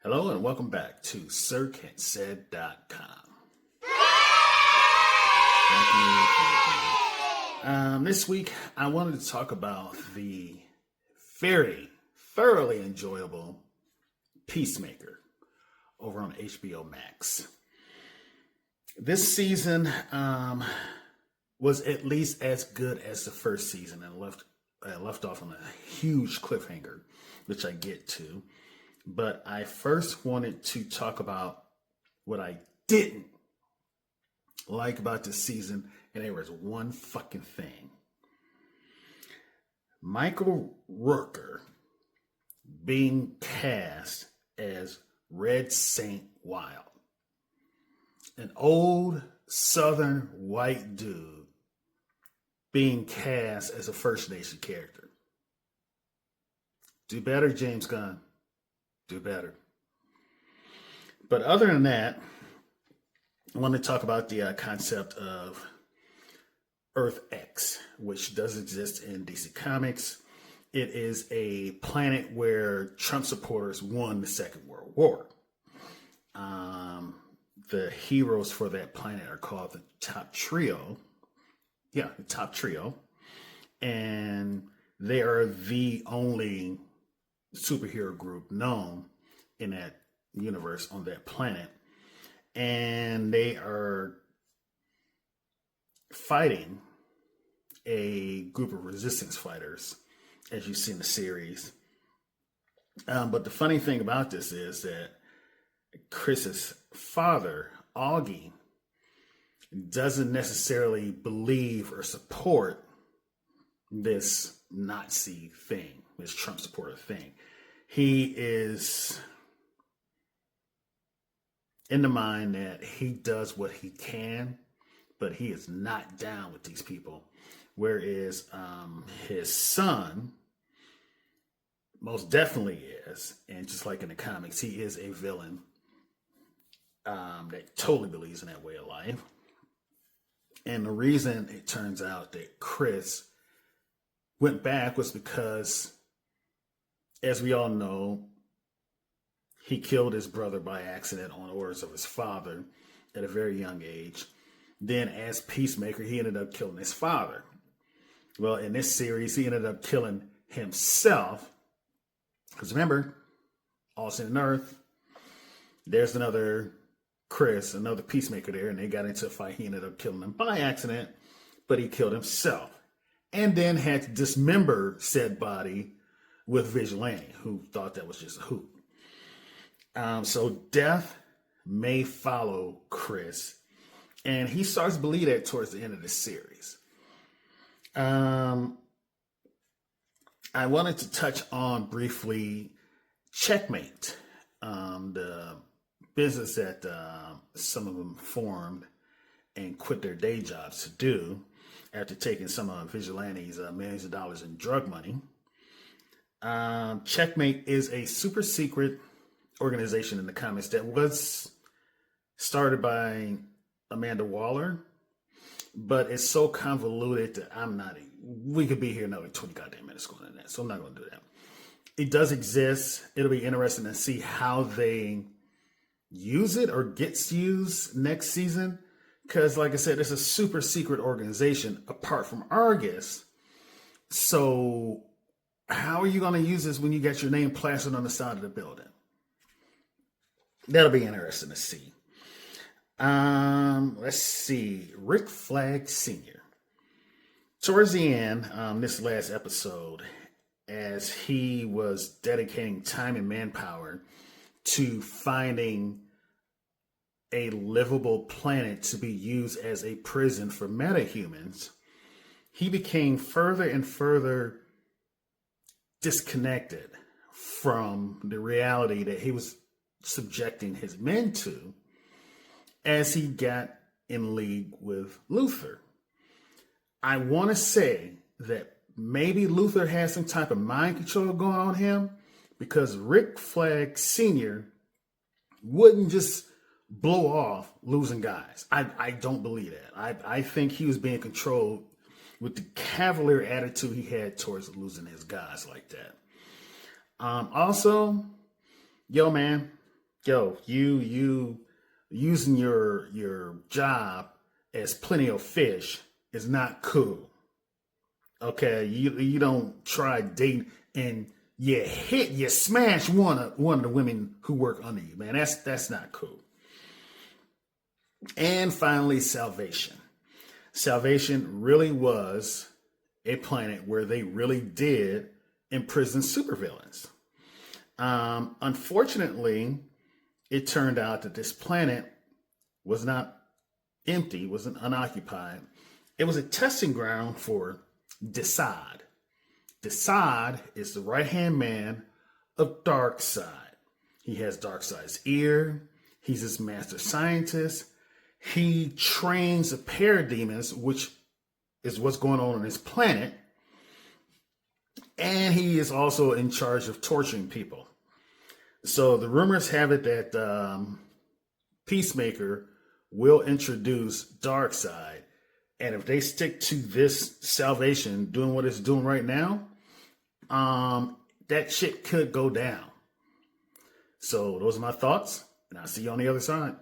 Hello and welcome back to SirKentSaid.com. Thank you. This week, I wanted to talk about the very thoroughly enjoyable Peacemaker over on HBO Max. This season was at least as good as the first season and left off on a huge cliffhanger, which I get to. But I first wanted to talk about what I didn't like about this season, and there was one fucking thing. Michael Rooker being cast as Red Saint Wild, an old Southern white dude being cast as a First Nation character. Do better, James Gunn. Do better. But other than that, I want to talk about the concept of Earth X, which does exist in DC Comics. It is a planet where Trump supporters won the Second World War. The heroes for that planet are called the Top Trio. Yeah, the Top Trio. And they are the only superhero group known in that universe on that planet, and they are fighting a group of resistance fighters, as you see in the series. But the funny thing about this is that Chris's father, Augie, doesn't necessarily believe or support this Nazi thing, this Trump supporter thing. He is in the mind that he does what he can, but he is not down with these people. Whereas his son most definitely is. And just like in the comics, he is a villain that totally believes in that way of life. And the reason it turns out that Chris went back was because, as we all know, he killed his brother by accident on orders of his father at a very young age. Then as Peacemaker, he ended up killing his father. Well, in this series, he ended up killing himself. Because remember, all sin and earth, there's another Chris, another Peacemaker there, and they got into a fight. He ended up killing him by accident, but he killed himself. And then had to dismember said body with Vigilante, who thought that was just a hoot. So death may follow Chris, and he starts to believe that towards the end of the series. I wanted to touch on briefly Checkmate, the business that some of them formed and quit their day jobs to do after taking some of Vigilante's millions of dollars in drug money. Checkmate is a super secret organization in the comics that was started by Amanda Waller, but it's so convoluted that we could be here another 20 goddamn minutes going into that, so I'm not going to do that. It does exist. It'll be interesting to see how they use it or gets used next season, because like I said, it's a super secret organization apart from Argus. So how are you going to use this when you got your name plastered on the side of the building? That'll be interesting to see. Let's see. Rick Flag Sr. Towards the end, this last episode, as he was dedicating time and manpower to finding a livable planet to be used as a prison for metahumans, he became further and further disconnected from the reality that he was subjecting his men to as he got in league with Luthor. I want to say that maybe Luthor has some type of mind control going on him, because Rick Flag Sr. wouldn't just blow off losing guys. I don't believe that. I think he was being controlled with the cavalier attitude he had towards losing his guys like that. Also, yo man, yo, you using your job as plenty of fish is not cool. Okay, you don't try dating and you smash one of the women who work under you, man. That's not cool. And finally, Salvation. Salvation really was a planet where they really did imprison supervillains. Unfortunately, it turned out that this planet was not empty, wasn't unoccupied. It was a testing ground for Desaad. Desaad is the right-hand man of Darkseid. He has Darkseid's ear. He's his master scientist. He trains the parademons, which is what's going on his planet. And he is also in charge of torturing people. So the rumors have it that Peacemaker will introduce Darkseid. And if they stick to this Salvation doing what it's doing right now, that shit could go down. So those are my thoughts, and I'll see you on the other side.